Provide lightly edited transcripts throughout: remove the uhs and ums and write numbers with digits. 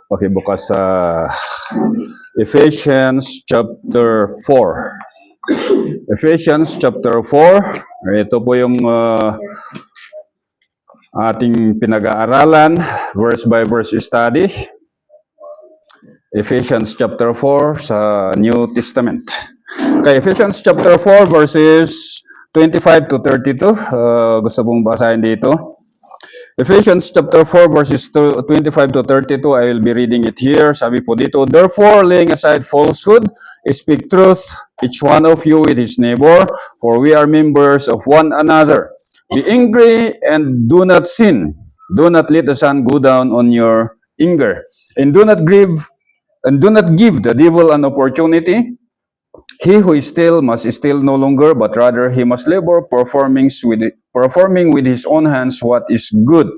Pakibukas sa Ephesians chapter 4. Ephesians chapter 4. Ito po yung ating pinag-aaralan, verse by verse study. Ephesians chapter 4 sa New Testament. Okay, Ephesians chapter 4 verses 25 to 32. Gusto pong basahin dito. Ephesians chapter 4 verses 25 to 32, I will be reading it here. Sabi po dito, therefore, laying aside falsehood, speak truth, each one of you with his neighbor, for we are members of one another. Be angry and do not sin. Do not let the sun go down on your anger. And do not give the devil an opportunity. He who is still must steal no longer, but rather he must labor, performing with his own hands what is good,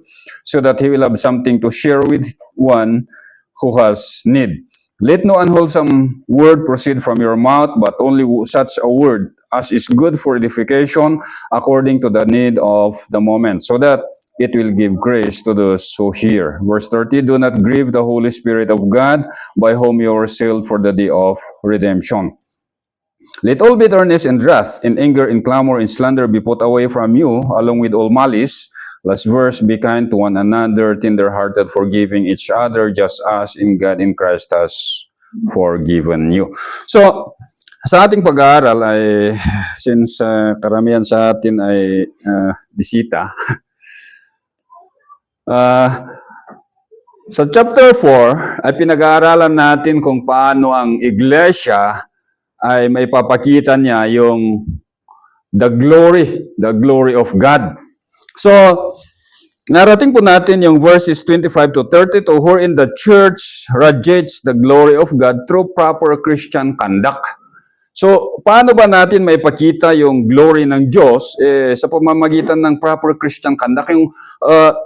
so that he will have something to share with one who has need. Let no unwholesome word proceed from your mouth, but only such a word as is good for edification, according to the need of the moment, so that it will give grace to those who hear. Verse 30, do not grieve the Holy Spirit of God, by whom you were sealed for the day of redemption. Let all bitterness and wrath and anger and clamor and slander be put away from you, along with all malice. Last verse, be kind to one another, tender-hearted, forgiving each other, just as in God in Christ has forgiven you. So, sa ating pag-aaral ay, since karamihan sa atin ay bisita, sa chapter 4 ay pinag-aaralan natin kung paano ang iglesia ay may papakita niya yung the glory of God. So, narating po natin yung verses 25 to 32, wherein the church radiates the glory of God through proper Christian conduct. So, paano ba natin may pakita yung glory ng Diyos sa pamamagitan ng proper Christian conduct, yung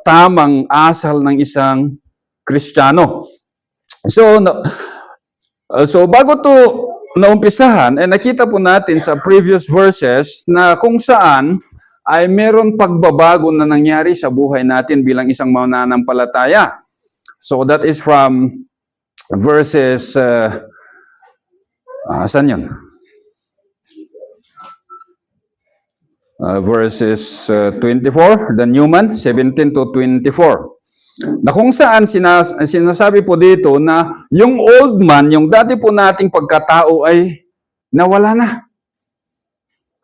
tamang asal ng isang Kristiyano? So bago to naumpisahan, nakita po natin sa previous verses na kung saan ay meron pagbabago na nangyari sa buhay natin bilang isang mananampalataya. So that is from verses, saan yun? Verses 24, the Newman, 17 to 24. Na kung saan sinasabi po dito na yung old man, yung dati po nating pagkatao ay nawala na.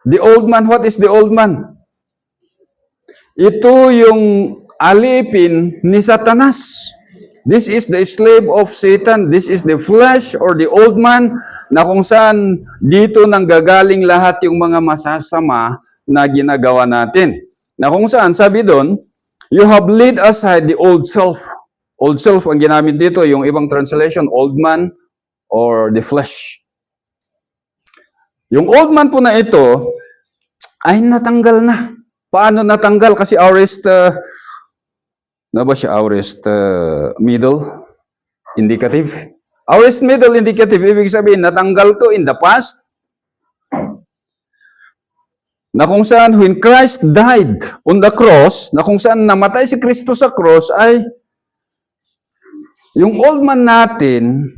The old man, what is the old man? Ito yung alipin ni Satanas. This is the slave of Satan. This is the flesh or the old man na kung saan dito nang gagaling lahat yung mga masasama na ginagawa natin. Na kung saan, sabi doon, you have laid aside the old self. Old self ang ginamit dito, yung ibang translation, old man or the flesh. Yung old man po na ito ay natanggal na. Paano natanggal? Kasi aorist, middle indicative. Aorist middle indicative, ibig sabihin, natanggal to in the past. Na kung saan when Christ died on the cross, na kung saan namatay si Kristo sa cross, ay yung old man natin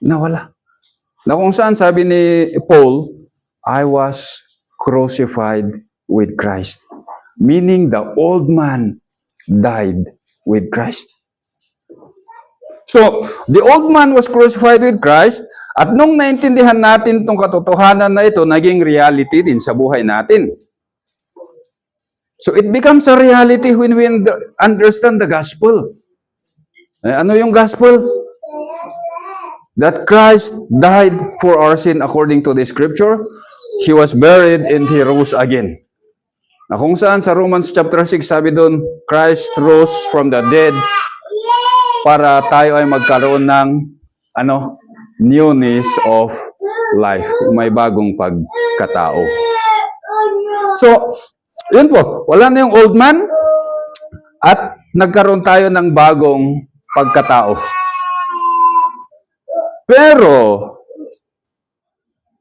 nawala. Na kung saan sabi ni Paul, I was crucified with Christ. Meaning the old man died with Christ. So, the old man was crucified with Christ. At nung naintindihan natin itong katotohanan na ito, naging reality din sa buhay natin. So it becomes a reality when we understand the gospel. Ano yung gospel? That Christ died for our sin according to the scripture. He was buried and He rose again. Na kung saan sa Romans chapter 6, sabi doon, Christ rose from the dead para tayo ay magkaroon ng newness of life. May bagong pagkatao. So, yun po. Wala na yung old man at nagkaroon tayo ng bagong pagkatao. Pero,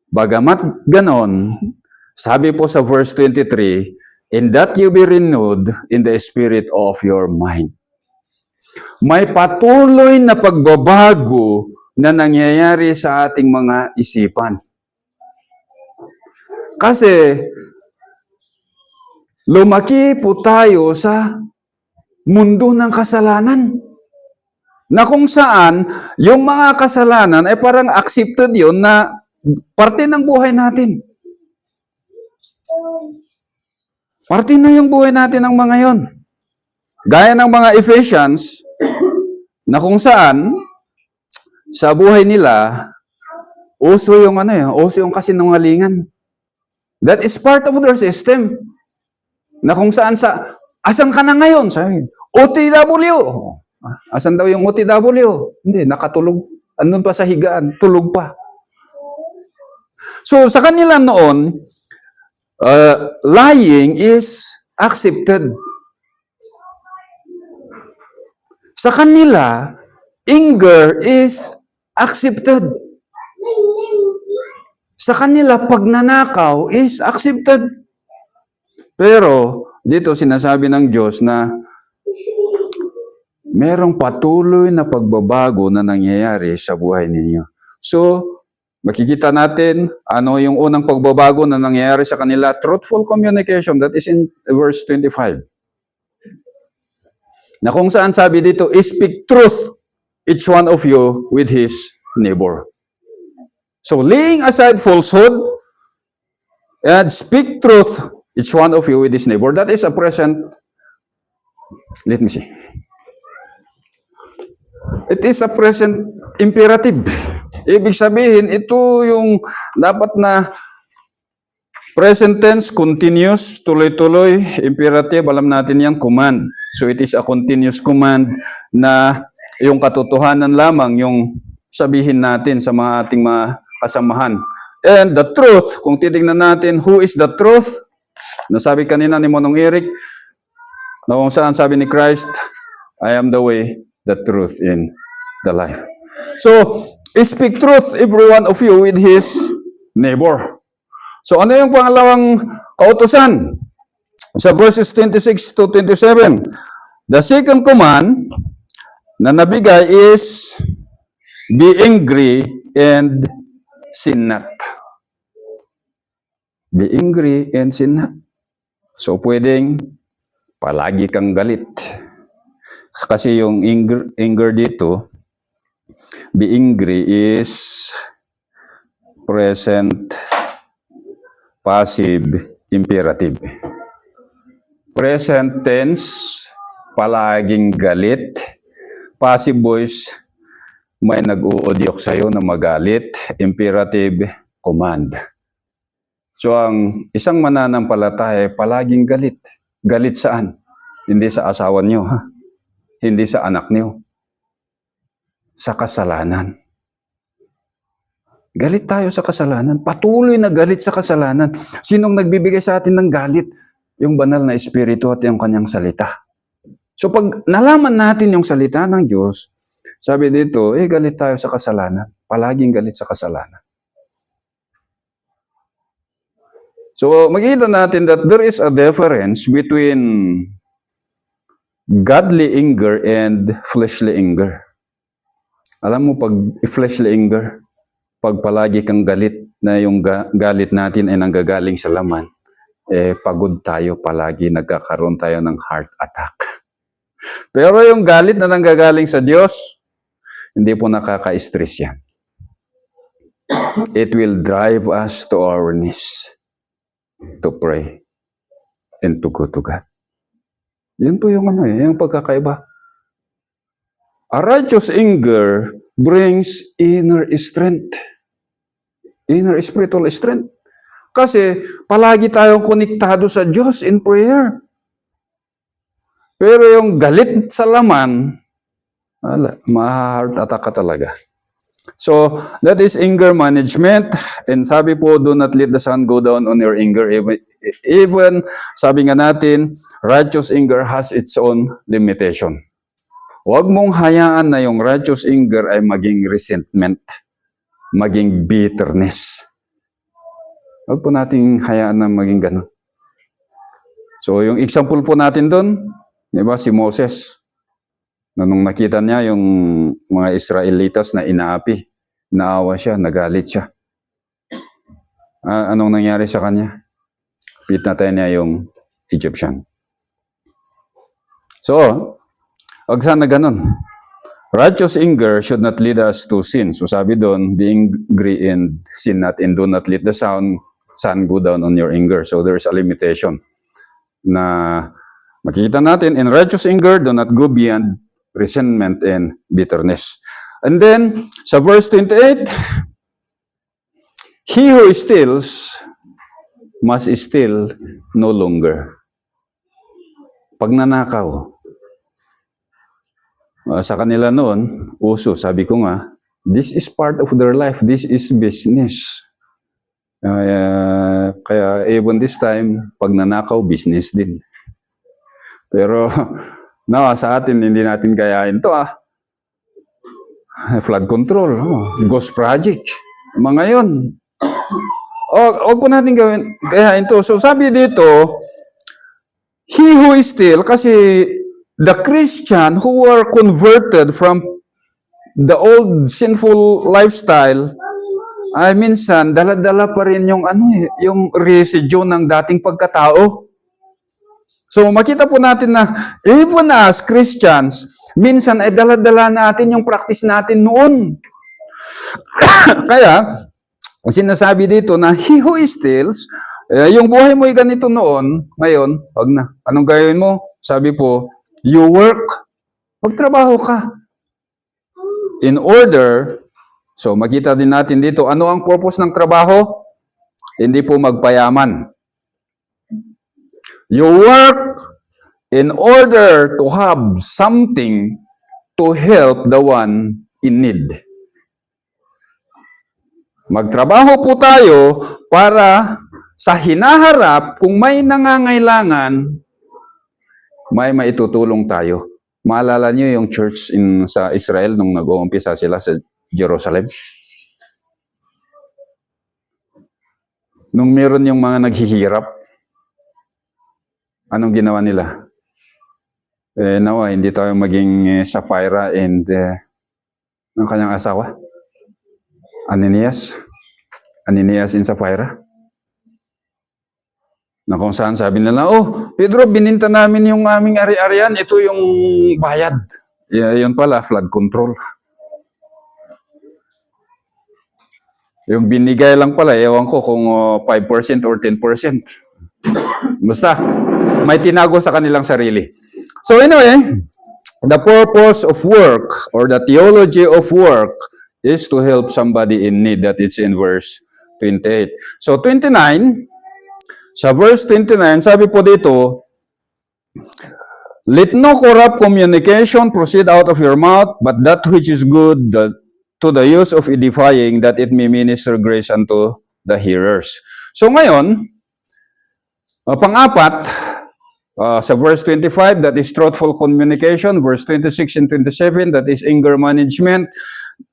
bagamat ganon, sabi po sa verse 23, in that you be renewed in the spirit of your mind. May patuloy na pagbabago na nangyayari sa ating mga isipan. Kasi, lumaki po tayo sa mundo ng kasalanan. Na kung saan, yung mga kasalanan ay parang accepted yun na parte ng buhay natin. Parte na yung buhay natin ng mga yon. Gaya ng mga Ephesians, na kung saan, sa buhay nila, uso yung kasinungalingan. That is part of their system. Na kung saan asan ka na ngayon? Sabi, OTW. Asan daw yung OTW? Hindi, nakatulog. Andun pa sa higaan, tulog pa. So, sa kanila noon, lying is accepted. Sa kanila, anger is accepted. Sa kanila, pagnanakaw is accepted. Pero, dito sinasabi ng Diyos na merong patuloy na pagbabago na nangyayari sa buhay ninyo. So, makikita natin ano yung unang pagbabago na nangyayari sa kanila. Truthful communication, that is in verse 25. Na kung saan sabi dito, speak truth, each one of you with his neighbor. So, laying aside falsehood, and speak truth, each one of you with his neighbor. That is a present, let me see. It is a present imperative. Ibig sabihin, ito yung dapat na present tense, continuous, tuloy-tuloy, imperative, alam natin yan, command. So it is a continuous command na yung katotohanan lamang yung sabihin natin sa mga ating mga kasamahan. And the truth, kung titignan natin, who is the truth? Nasabi kanina ni Monong Eric, na kung saan sabi ni Christ, I am the way, the truth, in the life. So, speak truth, every one of you, with his neighbor. So, ano yung pangalawang kautusan? Sa verses 26 to 27, the second command na nabigay is, be angry and sin not. Be angry and sin not. So, pwedeng palagi kang galit. Kasi yung anger dito, be angry is present passive imperative. Present tense, palaging galit. Passive voice, may nag-uudyok sa'yo na magalit. Imperative, command. So, ang isang mananampalataya, palaging galit. Galit saan? Hindi sa asawa niyo, ha? Hindi sa anak niyo. Sa kasalanan. Galit tayo sa kasalanan. Patuloy na galit sa kasalanan. Sinong nagbibigay sa atin ng galit? Yung banal na espiritu at yung kanyang salita. So pag nalaman natin yung salita ng Diyos, sabi dito, galit tayo sa kasalanan. Palaging galit sa kasalanan. So makikita natin that there is a difference between godly anger and fleshly anger. Alam mo, pag fleshly anger, pag palagi kang galit na yung galit natin ay nanggagaling sa laman, pagod tayo palagi, nagkakaroon tayo ng heart attack. Pero yung galit na nanggagaling sa Diyos, hindi po nakaka-stress yan. It will drive us to our knees to pray and to go to God. Yun po yung yung pagkakaiba. A righteous anger brings inner strength. Inner spiritual strength. Kasi palagi tayong konektado sa Diyos in prayer. Pero yung galit sa laman, ma-heart attack ka talaga. So, that is anger management. And sabi po, do not let the sun go down on your anger. Even sabi nga natin, righteous anger has its own limitation. Huwag mong hayaan na yung righteous anger ay maging resentment, maging bitterness. Huwag po nating hayaan na maging ganun. So, yung example po natin doon, di ba, si Moses. Nung nakita niya yung mga Israelitas na inaapi, naawa siya, nagalit siya. Anong nangyari sa kanya? Pinatay niya yung Egyptian. So, wag sana ganun. Righteous anger should not lead us to sin. So sabi doon, being angry and sin not, and do not let the sun go down on your anger. So there's a limitation na makikita natin, in righteous anger, do not go beyond resentment and bitterness. And then, sa verse 28, he who steals must steal no longer. Pagnanakaw. Sa kanila noon, uso, sabi ko nga, this is part of their life, this is business. Kaya even this time, pagnanakaw, business din. Pero, sa atin, hindi natin kayain to Flood control, ghost project, mga yun. Huwag po natin kayain to. So sabi dito, he who is still, kasi the Christian who were converted from the old sinful lifestyle, ay minsan, dala-dala pa rin yung yung residue ng dating pagkatao. So makita po natin na even as Christians, minsan ay dala-dala natin yung practice natin noon. Kaya, sinasabi dito na he who steals, yung buhay mo ay ganito noon, ngayon, wag na. Anong gawin mo? Sabi po, you work, magtrabaho ka. In order, so makita din natin dito, ano ang purpose ng trabaho? Hindi po magpayaman. You work in order to have something to help the one in need. Magtrabaho po tayo para sa hinaharap, kung may nangangailangan, may maitutulong tayo. Maalala niyo yung church sa Israel nung nag-uumpisa sila sa Jerusalem? Nung meron yung mga naghihirap, anong ginawa nila? Nawa, hindi tayo maging Sapphira and ang kanyang asawa? Ananias and Sapphira. Na kung saan sabi nila, Pedro, bininta namin yung aming ari-arian, ito yung bayad. Yun pala, flood control. Yung binigay lang pala, ewan ko kung 5% or 10%. Basta, may tinago sa kanilang sarili. So anyway, the purpose of work or the theology of work is to help somebody in need. That is in verse 28. So 29, sa verse 29, sabi po dito, let no corrupt communication proceed out of your mouth, but that which is good to the use of edifying, that it may minister grace unto the hearers. So ngayon, pang-apat, sa verse 25, that is truthful communication. Verse 26 and 27, that is anger management.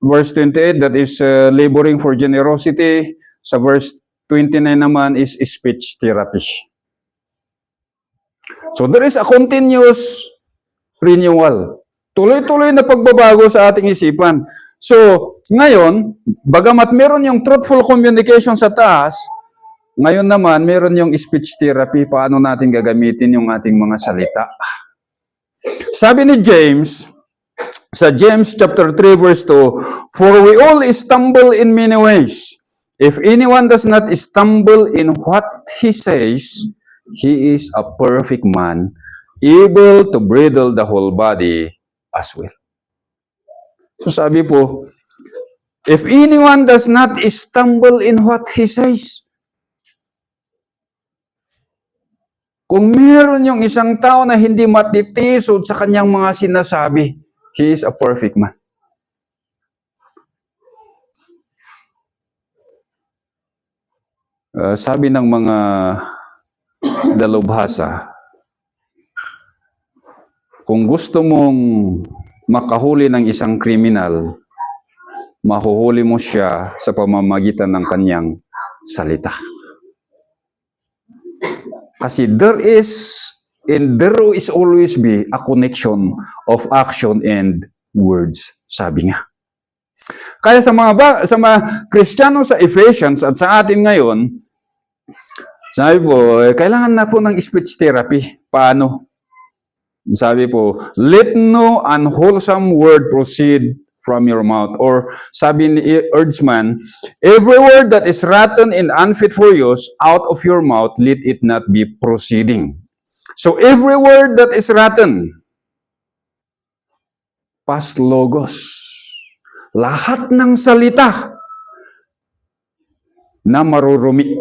Verse 28, that is laboring for generosity. Sa verse 29 naman is speech therapy. So there is a continuous renewal. Tuloy-tuloy na pagbabago sa ating isipan. So, ngayon, bagamat meron yung truthful communication sa taas, ngayon naman, meron yung speech therapy, paano natin gagamitin yung ating mga salita. Sabi ni James, sa James chapter 3 verse 2, for we all stumble in many ways. If anyone does not stumble in what he says, he is a perfect man, able to bridle the whole body as well. So sabi po, if anyone does not stumble in what he says, kung meron yung isang tao na hindi matitisod sa kanyang mga sinasabi, he is a perfect man. Sabi ng mga dalubhasa, kung gusto mong makahuli ng isang kriminal, mahuhuli mo siya sa pamamagitan ng kanyang salita. Kasi there is and there will always be a connection of action and words, sabi nga. Kaya sa mga Kristiyano sa Ephesians at sa atin ngayon, sabi po, kailangan na po ng speech therapy. Paano? Sabi po, let no unwholesome word proceed from your mouth. Or sabi ni Erdsman, every word that is rotten and unfit for use out of your mouth, let it not be proceeding. So every word that is rotten, past logos, lahat ng salita na marurumi.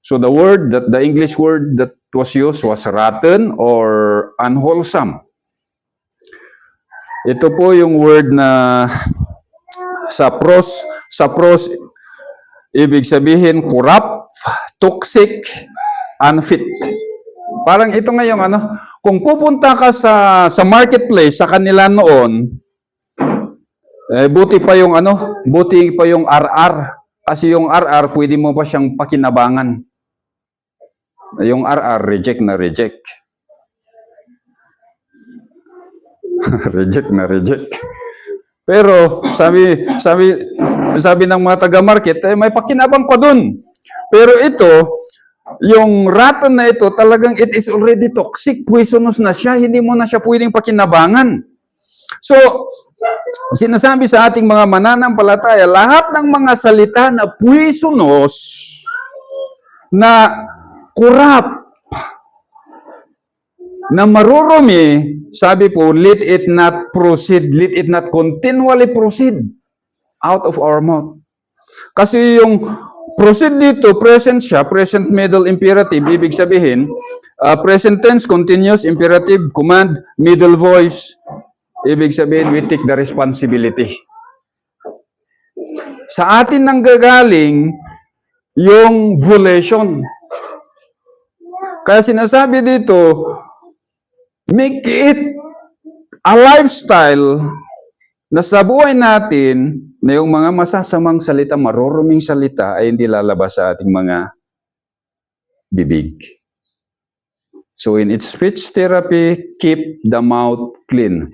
So the English word that was used was rotten or unwholesome. Ito po yung word na sa pros, ibig sabihin corrupt, toxic, unfit. Parang ito ngayong kung pupunta ka sa marketplace sa kanila noon, buti pa yung RR. Kasi yung RR, pwede mo pa siyang pakinabangan. Yung RR, reject na reject. Reject na reject. Pero, sabi ng mga taga-market, may pakinabang pa dun. Pero ito, yung rotten na ito, talagang it is already toxic, poisonous na siya, hindi mo na siya pwedeng pakinabangan. So, sinasabi sa ating mga mananampalataya, lahat ng mga salita na poisonous, na corrupt, na marurumi, sabi po, let it not proceed, let it not continually proceed out of our mouth. Kasi yung proceed dito, present siya, present middle imperative, ibig sabihin, present tense, continuous imperative, command, middle voice, ibig sabihin, we take the responsibility. Sa atin nang gagaling yung volition. Kaya sinasabi dito, make it a lifestyle na sa buhay natin na yung mga masasamang salita, maruruming salita ay hindi lalabas sa ating mga bibig. So in its speech therapy, keep the mouth clean.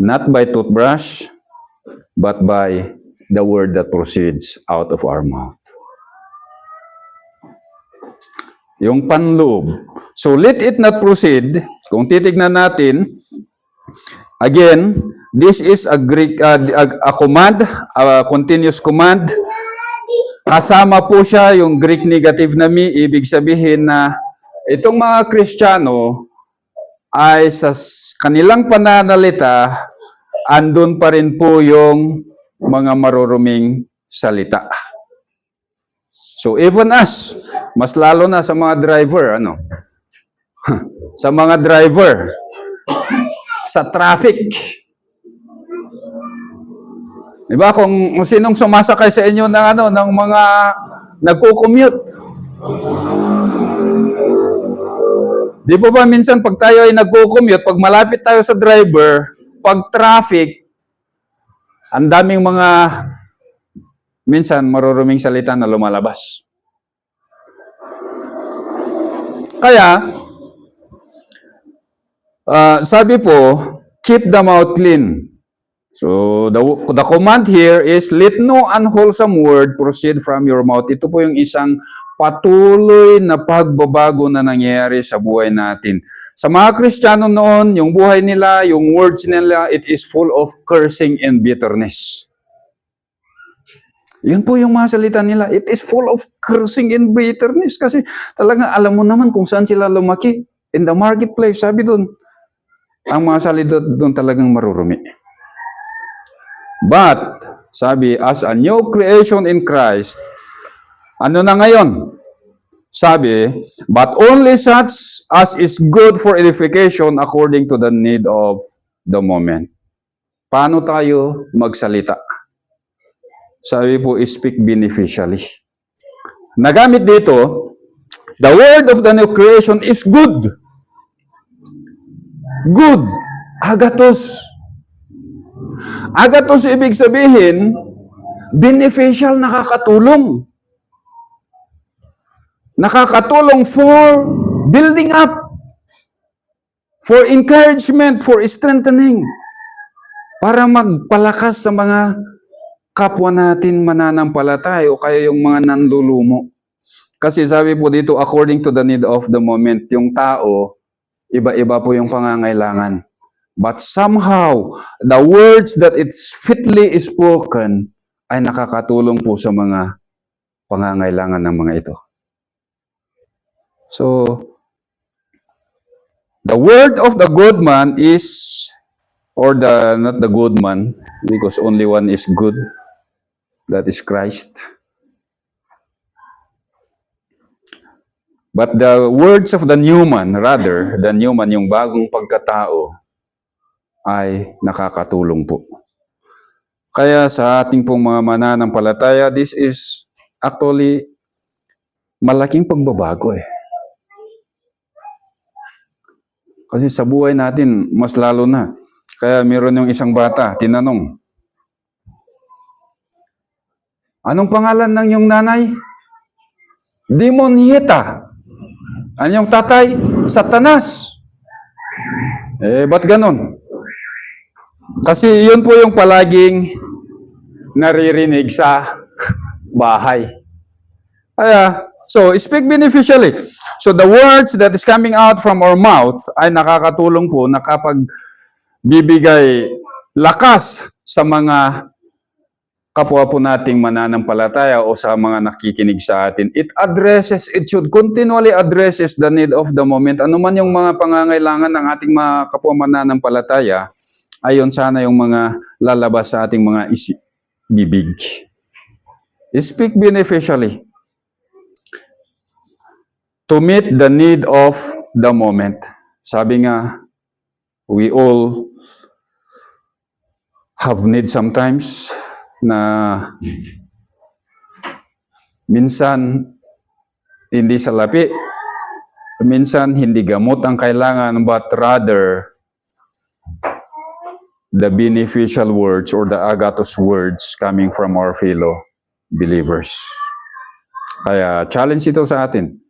Not by toothbrush, but by the word that proceeds out of our mouth. Yung panloob. So let it not proceed. Kung titignan natin, again, this is a Greek a command, a continuous command. Kasama po siya yung Greek negative na mi, ibig sabihin na itong mga Kristiyano ay sa kanilang pananalita, andun pa rin po yung mga maruruming salita. So even us, mas lalo na sa mga driver, sa mga driver, sa traffic. Diba? Kung sinong sumasakay sa inyo ng mga nagko-commute. Di po ba minsan pag tayo ay nagko-commute, pag malapit tayo sa driver, pag traffic, ang daming mga minsan maruruming salita na lumalabas. Kaya, sabi po, keep the mouth clean. So, the command here is, let no unwholesome word proceed from your mouth. Ito po yung isang patuloy na pagbabago na nangyayari sa buhay natin. Sa mga Kristiyano noon, yung buhay nila, yung words nila, it is full of cursing and bitterness. Yun po yung mga salita nila. It is full of cursing and bitterness. Kasi talagang alam mo naman kung saan sila lumaki. In the marketplace, sabi doon, ang mga salita doon talagang marurumi. But, sabi, as a new creation in Christ, ano na ngayon? Sabi, but only such as is good for edification according to the need of the moment. Paano tayo magsalita? Sabi po, speak beneficially. Nagamit dito, the word of the new creation is good. Good. Agathos. Agathos ibig sabihin, beneficial, nakakatulong. Nakakatulong for building up. for encouragement, for strengthening, para magpalakas sa mga kapwa natin mananampalataya o kaya yung mga nanlulumo. Kasi sabi po dito, according to the need of the moment, yung tao, iba-iba po yung pangangailangan. But somehow, the words that it's fitly spoken ay nakakatulong po sa mga pangangailangan ng mga ito. So, the word of the good man is, or not the good man, because only one is good, that is Christ. But the words of the new man, rather, the new man, yung bagong pagkatao, ay nakakatulong po. Kaya sa ating pong mga mananampalataya, this is actually malaking pagbabago eh. Kasi sa buhay natin, mas lalo na. Kaya meron yung isang bata, tinanong, anong pangalan ng iyong nanay? Demonieta. Anyong tatay? Satanas. Ba't ganon? Kasi yun po yung palaging naririnig sa bahay. Kaya, so, speak beneficially. So, the words that is coming out from our mouth ay nakakatulong po na kapag bibigay lakas sa mga kapwa po nating mananampalataya o sa mga nakikinig sa atin. It should continually addresses the need of the moment. Ano man yung mga pangangailangan ng ating mga kapwa mananampalataya, ayon sana yung mga lalabas sa ating mga bibig. Speak beneficially to meet the need of the moment. Sabi nga, we all have need sometimes na minsan hindi salapi, minsan hindi gamot ang kailangan, but rather the beneficial words or the agathos words coming from our fellow believers. Kaya challenge ito sa atin.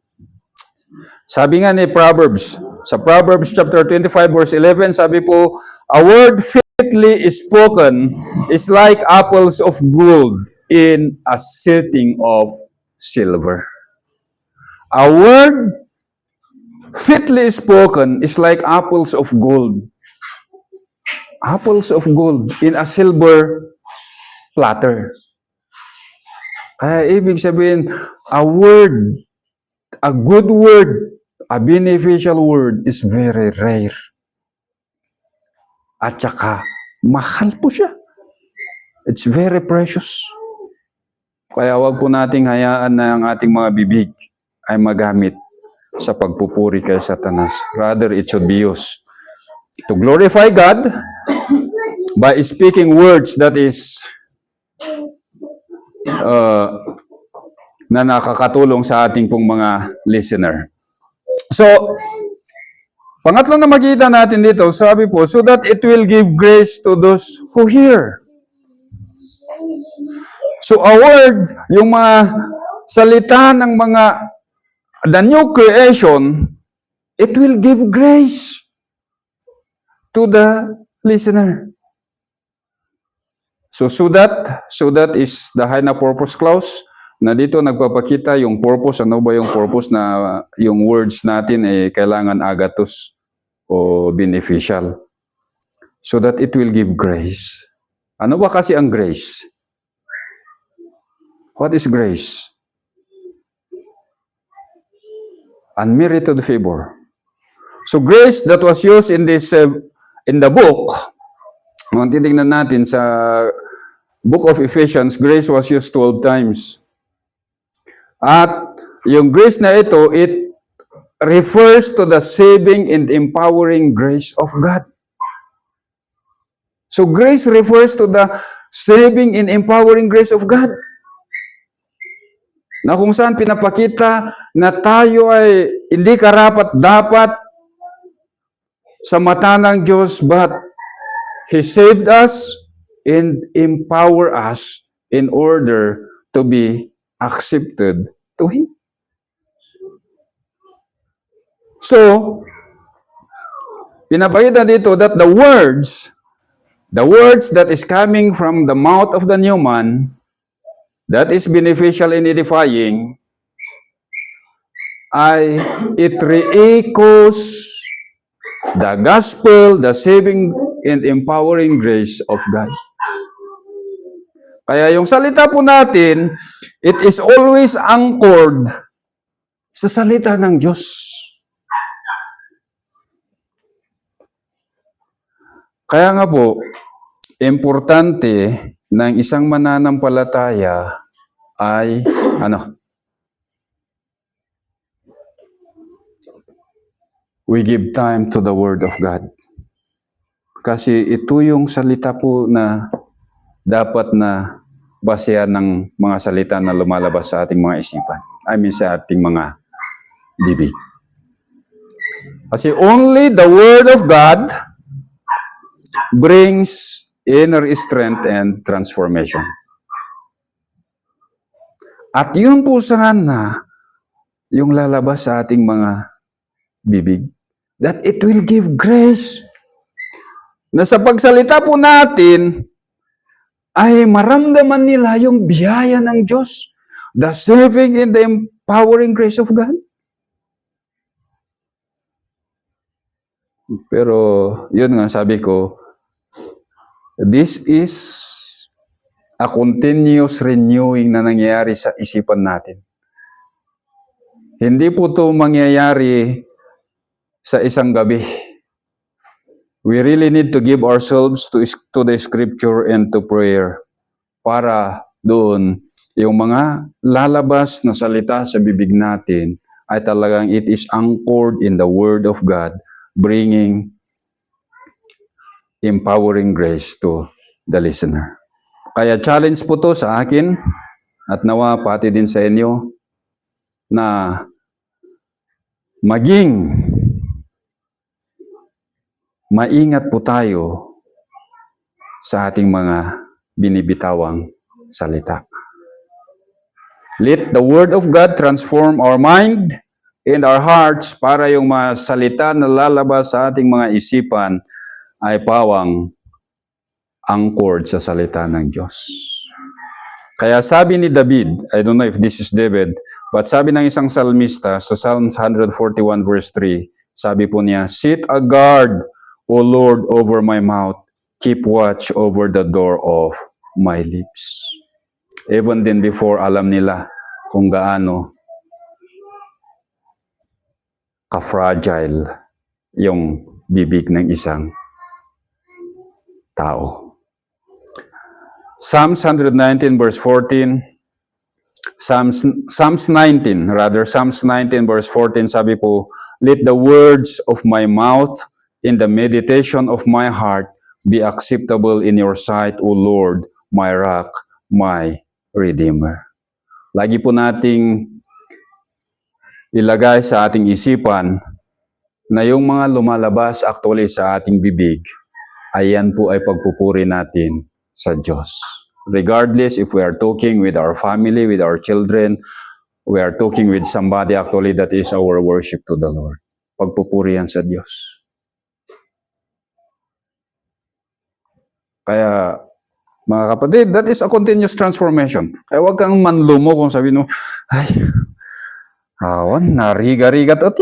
Sabi nga ni Proverbs, sa Proverbs chapter 25 verse 11, sabi po, a word fitly spoken is like apples of gold in a setting of silver. A word fitly spoken is like apples of gold. Apples of gold in a silver platter. Kaya ibig sabihin, a word, a good word, a beneficial word is very rare. At saka, mahal po siya. It's very precious. Kaya wag po nating hayaan na ang ating mga bibig ay magamit sa pagpupuri kay Satanas. Rather, it should be used to glorify God by speaking words that is na nakakatulong sa ating pong mga listener. So, pangatlo na makita natin dito, sabi po, so that it will give grace to those who hear. So, a word, yung mga salita ng mga the new creation, it will give grace to the listener. So that is the high na purpose clause na dito nagpapakita yung purpose. Ano ba yung purpose na yung words natin kailangan agathos o beneficial. So that it will give grace. Ano ba kasi ang grace? What is grace? Unmerited favor. So grace that was used in this in the book, kung titignan natin sa book of Ephesians, grace was used 12 times. At yung grace na ito, it refers to the saving and empowering grace of God. So grace refers to the saving and empowering grace of God. Na kung saan pinapakita na tayo ay hindi karapat-dapat sa mata ng Diyos, but He saved us and empower us in order to be accepted to Him. So, pinapakita dito that the words that is coming from the mouth of the new man, that is beneficial and edifying, it re-echoes the gospel, the saving and empowering grace of God. Kaya yung salita po natin, it is always anchored sa salita ng Diyos. Kaya nga po, importante ng isang mananampalataya ay we give time to the Word of God. Kasi ito yung salita po na dapat na basehan ng mga salita na lumalabas sa ating mga isipan. Sa ating mga bibig. Kasi only the Word of God brings inner strength and transformation. At yun po sana yung lalabas sa ating mga bibig. That it will give grace. Na sa pagsalita po natin, ay maramdaman nila yung biyaya ng Diyos. The saving and the empowering grace of God. Pero, yun nga sabi ko, this is a continuous renewing na nangyayari sa isipan natin. Hindi po ito mangyayari sa isang gabi. We really need to give ourselves to the scripture and to prayer para doon yung mga lalabas na salita sa bibig natin ay talagang it is anchored in the Word of God, bringing empowering grace to the listener. Kaya challenge po to sa akin at nawa pati din sa inyo na maging maingat po tayo sa ating mga binibitawang salita. Let the Word of God transform our mind and our hearts para yung mga salita na lalabas sa ating mga isipan ay pawang anchored sa salita ng Diyos. Kaya sabi ni David, I don't know if this is David, but sabi ng isang salmista sa Psalms 141 verse 3, sabi po niya, "Sit a guard, O Lord, over my mouth, keep watch over the door of my lips." Even din before alam nila kung gaano ka-fragile yung bibig ng isang tao. Psalms 119 verse 14, Psalms 19 verse 14, sabi po, "Let the words of my mouth and the meditation of my heart be acceptable in your sight, O Lord, my rock, my Redeemer." Lagi po nating ilagay sa ating isipan na yung mga lumalabas actually sa ating bibig, ayan po ay pagpupuri natin sa Diyos. Regardless if we are talking with our family, with our children, we are talking with somebody actually, that is our worship to the Lord. Pagpupuri yan sa Diyos. Kaya, mga kapatid, that is a continuous transformation. Kaya huwag kang manlumo kung sabi mo, ay, awan, nariga-rigat at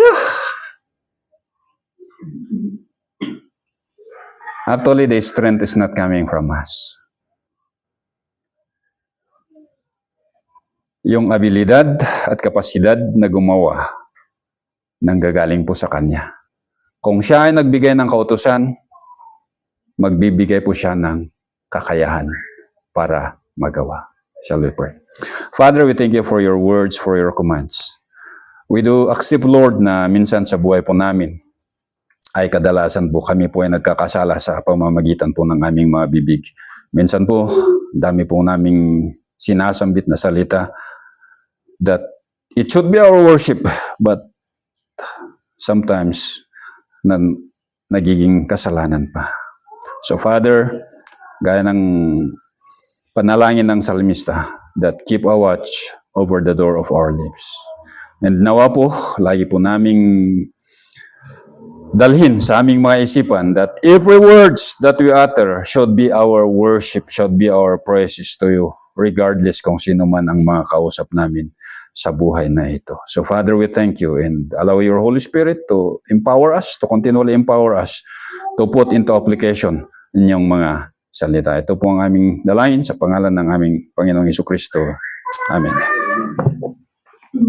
Actually, the strength is not coming from us. Yung abilidad at kapasidad na gumawa, nanggagaling po sa Kanya. Kung siya ay nagbigay ng kautusan, magbibigay po siya ng kakayahan para magawa. Shall we pray? Father, we thank you for your words, for your commands. We do accept, Lord, na minsan sa buhay po namin ay kadalasan po kami po ay nagkakasala sa pamamagitan po ng aming mga bibig. Minsan po, dami po naming sinasambit na salita that it should be our worship, but sometimes nagiging kasalanan pa. So Father, gaya ng panalangin ng salmista, that keep a watch over the door of our lips. And nawa po, lagi po naming dalhin sa aming mga isipan that every words that we utter should be our worship, should be our praises to you, regardless kung sino man ang mga kausap namin sa buhay na ito. So Father, we thank you and allow your Holy Spirit to empower us, to continually empower us to put into application inyong mga salita. Ito po ang aming dalain sa pangalan ng aming Panginoong Hesukristo. Amen.